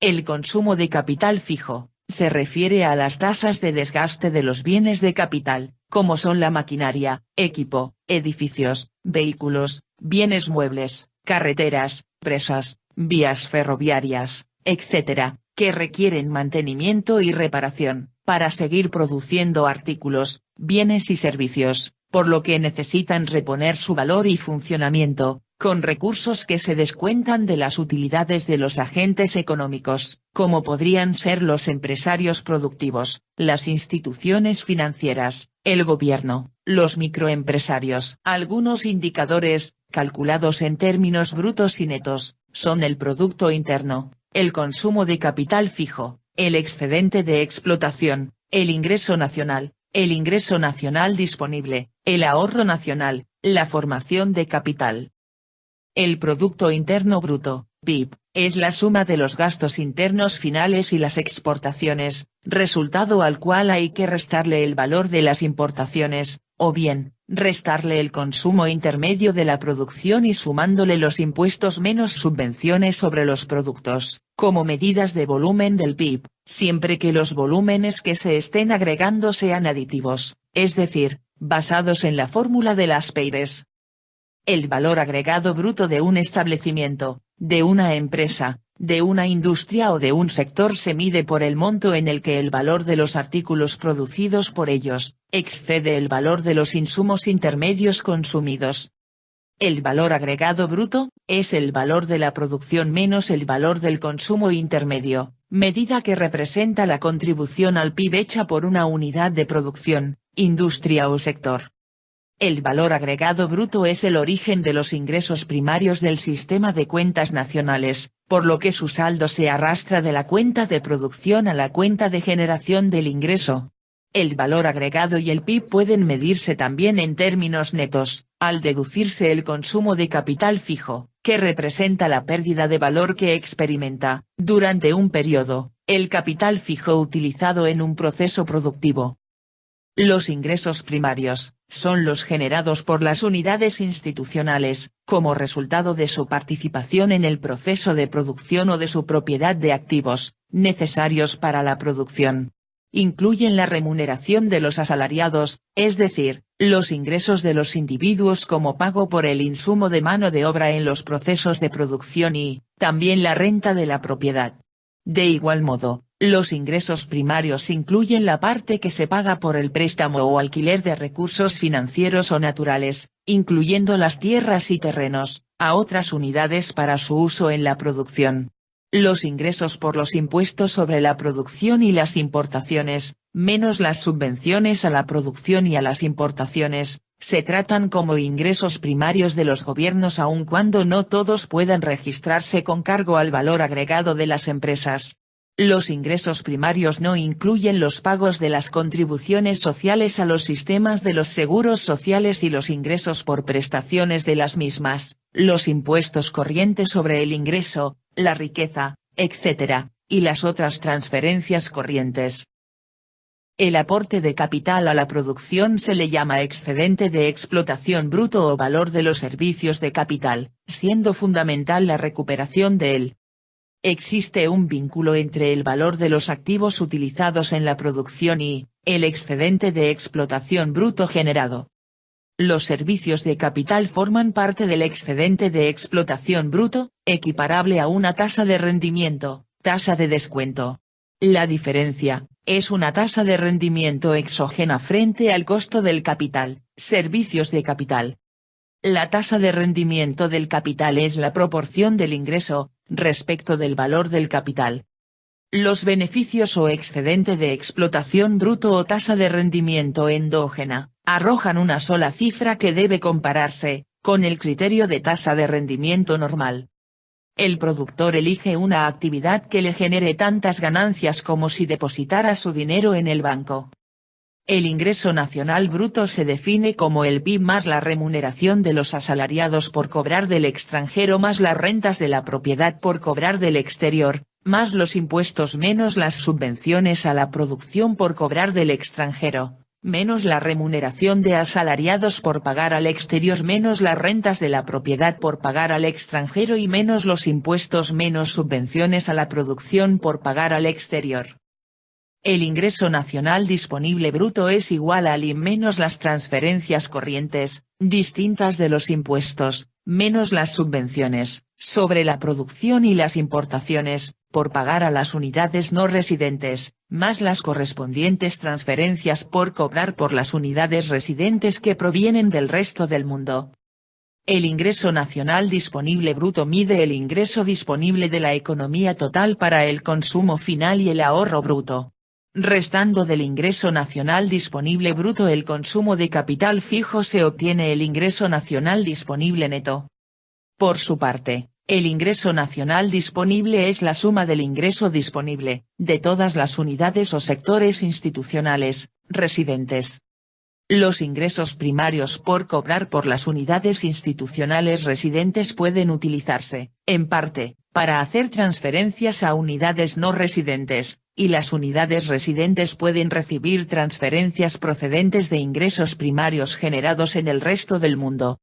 El consumo de capital fijo se refiere a las tasas de desgaste de los bienes de capital, como son la maquinaria, equipo, edificios, vehículos, bienes muebles, carreteras, presas, vías ferroviarias, etc., que requieren mantenimiento y reparación, para seguir produciendo artículos, bienes y servicios, por lo que necesitan reponer su valor y funcionamiento, con recursos que se descuentan de las utilidades de los agentes económicos, como podrían ser los empresarios productivos, las instituciones financieras, el gobierno, los microempresarios. Algunos indicadores, calculados en términos brutos y netos, son el Producto Interno, el consumo de capital fijo, el excedente de explotación, el ingreso nacional disponible, el ahorro nacional, la formación de capital. El Producto Interno Bruto, PIB, es la suma de los gastos internos finales y las exportaciones, resultado al cual hay que restarle el valor de las importaciones, o bien, restarle el consumo intermedio de la producción y sumándole los impuestos menos subvenciones sobre los productos, como medidas de volumen del PIB, siempre que los volúmenes que se estén agregando sean aditivos, es decir, basados en la fórmula de las Peires. El valor agregado bruto de un establecimiento, de una empresa, de una industria o de un sector se mide por el monto en el que el valor de los artículos producidos por ellos, excede el valor de los insumos intermedios consumidos. El valor agregado bruto, es el valor de la producción menos el valor del consumo intermedio, medida que representa la contribución al PIB hecha por una unidad de producción, industria o sector. El valor agregado bruto es el origen de los ingresos primarios del sistema de cuentas nacionales, por lo que su saldo se arrastra de la cuenta de producción a la cuenta de generación del ingreso. El valor agregado y el PIB pueden medirse también en términos netos, al deducirse el consumo de capital fijo, que representa la pérdida de valor que experimenta, durante un periodo, el capital fijo utilizado en un proceso productivo. Los ingresos primarios, son los generados por las unidades institucionales, como resultado de su participación en el proceso de producción o de su propiedad de activos, necesarios para la producción. Incluyen la remuneración de los asalariados, es decir, los ingresos de los individuos como pago por el insumo de mano de obra en los procesos de producción y, también la renta de la propiedad. De igual modo, los ingresos primarios incluyen la parte que se paga por el préstamo o alquiler de recursos financieros o naturales, incluyendo las tierras y terrenos, a otras unidades para su uso en la producción. Los ingresos por los impuestos sobre la producción y las importaciones, menos las subvenciones a la producción y a las importaciones, se tratan como ingresos primarios de los gobiernos aun cuando no todos puedan registrarse con cargo al valor agregado de las empresas. Los ingresos primarios no incluyen los pagos de las contribuciones sociales a los sistemas de los seguros sociales y los ingresos por prestaciones de las mismas, los impuestos corrientes sobre el ingreso, la riqueza, etc., y las otras transferencias corrientes. El aporte de capital a la producción se le llama excedente de explotación bruto o valor de los servicios de capital, siendo fundamental la recuperación de él. Existe un vínculo entre el valor de los activos utilizados en la producción y, el excedente de explotación bruto generado. Los servicios de capital forman parte del excedente de explotación bruto, equiparable a una tasa de rendimiento, tasa de descuento. La diferencia, es una tasa de rendimiento exógena frente al costo del capital, servicios de capital. La tasa de rendimiento del capital es la proporción del ingreso, respecto del valor del capital. Los beneficios o excedente de explotación bruto o tasa de rendimiento endógena, arrojan una sola cifra que debe compararse, con el criterio de tasa de rendimiento normal. El productor elige una actividad que le genere tantas ganancias como si depositara su dinero en el banco. El ingreso nacional bruto se define como el PIB más la remuneración de los asalariados por cobrar del extranjero más las rentas de la propiedad por cobrar del exterior, más los impuestos menos las subvenciones a la producción por cobrar del extranjero, menos la remuneración de asalariados por pagar al exterior menos las rentas de la propiedad por pagar al extranjero y menos los impuestos menos subvenciones a la producción por pagar al exterior. El ingreso nacional disponible bruto es igual al I menos las transferencias corrientes, distintas de los impuestos, menos las subvenciones, sobre la producción y las importaciones, por pagar a las unidades no residentes, más las correspondientes transferencias por cobrar por las unidades residentes que provienen del resto del mundo. El ingreso nacional disponible bruto mide el ingreso disponible de la economía total para el consumo final y el ahorro bruto. Restando del ingreso nacional disponible bruto el consumo de capital fijo se obtiene el ingreso nacional disponible neto. Por su parte, el ingreso nacional disponible es la suma del ingreso disponible, de todas las unidades o sectores institucionales, residentes. Los ingresos primarios por cobrar por las unidades institucionales residentes pueden utilizarse, en parte, para hacer transferencias a unidades no residentes, y las unidades residentes pueden recibir transferencias procedentes de ingresos primarios generados en el resto del mundo.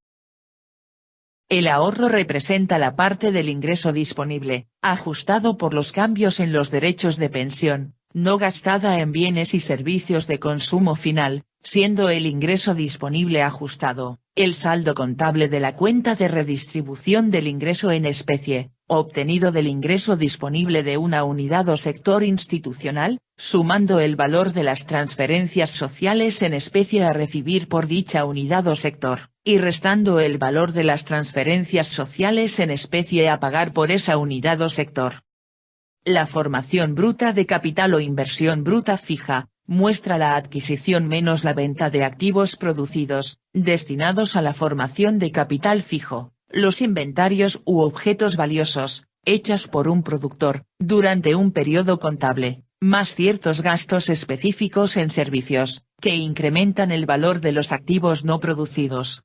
El ahorro representa la parte del ingreso disponible, ajustado por los cambios en los derechos de pensión, no gastada en bienes y servicios de consumo final, siendo el ingreso disponible ajustado, el saldo contable de la cuenta de redistribución del ingreso en especie, obtenido del ingreso disponible de una unidad o sector institucional, sumando el valor de las transferencias sociales en especie a recibir por dicha unidad o sector, y restando el valor de las transferencias sociales en especie a pagar por esa unidad o sector. La formación bruta de capital o inversión bruta fija, muestra la adquisición menos la venta de activos producidos, destinados a la formación de capital fijo, los inventarios u objetos valiosos, hechas por un productor, durante un periodo contable, más ciertos gastos específicos en servicios, que incrementan el valor de los activos no producidos.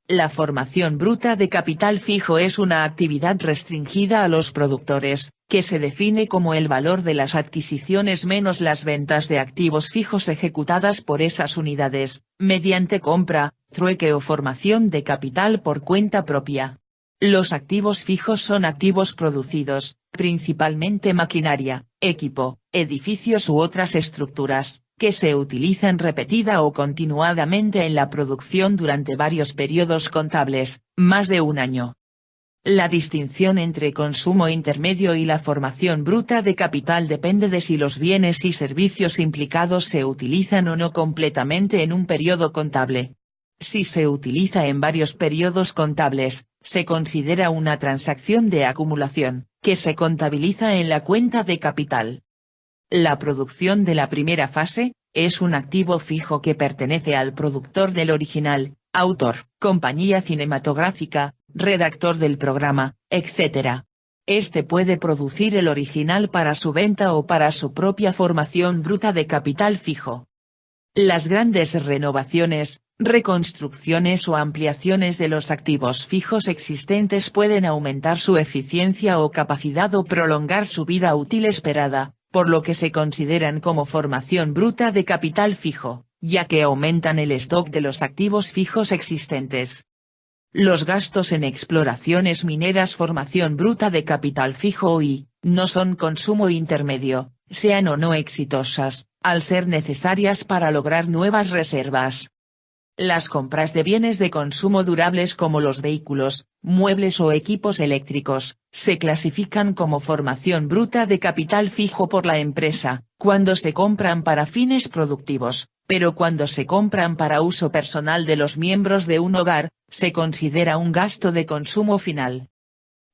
La formación bruta de capital fijo es una actividad restringida a los productores, que se define como el valor de las adquisiciones menos las ventas de activos fijos ejecutadas por esas unidades, mediante compra, trueque o formación de capital por cuenta propia. Los activos fijos son activos producidos, principalmente maquinaria, equipo, edificios u otras estructuras, que se utilizan repetida o continuadamente en la producción durante varios periodos contables, más de un año. La distinción entre consumo intermedio y la formación bruta de capital depende de si los bienes y servicios implicados se utilizan o no completamente en un periodo contable. Si se utiliza en varios periodos contables, se considera una transacción de acumulación, que se contabiliza en la cuenta de capital. La producción de la primera fase, es un activo fijo que pertenece al productor del original, autor, compañía cinematográfica, redactor del programa, etc. Este puede producir el original para su venta o para su propia formación bruta de capital fijo. Las grandes renovaciones, reconstrucciones o ampliaciones de los activos fijos existentes pueden aumentar su eficiencia o capacidad o prolongar su vida útil esperada, por lo que se consideran como formación bruta de capital fijo, ya que aumentan el stock de los activos fijos existentes. Los gastos en exploraciones mineras formación bruta de capital fijo y, no son consumo intermedio, sean o no exitosas, al ser necesarias para lograr nuevas reservas. Las compras de bienes de consumo durables como los vehículos, muebles o equipos eléctricos, se clasifican como formación bruta de capital fijo por la empresa, cuando se compran para fines productivos, pero cuando se compran para uso personal de los miembros de un hogar, se considera un gasto de consumo final.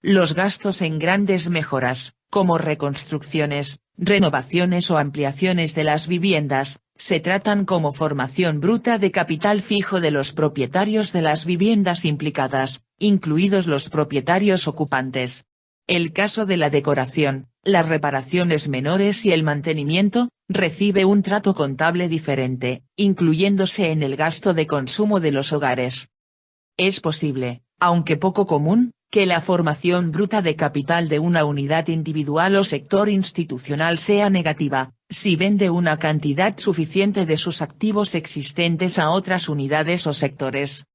Los gastos en grandes mejoras, como reconstrucciones, renovaciones o ampliaciones de las viviendas, se tratan como formación bruta de capital fijo de los propietarios de las viviendas implicadas, incluidos los propietarios ocupantes. El caso de la decoración, las reparaciones menores y el mantenimiento, recibe un trato contable diferente, incluyéndose en el gasto de consumo de los hogares. Es posible, aunque poco común, que la formación bruta de capital de una unidad individual o sector institucional sea negativa, si vende una cantidad suficiente de sus activos existentes a otras unidades o sectores,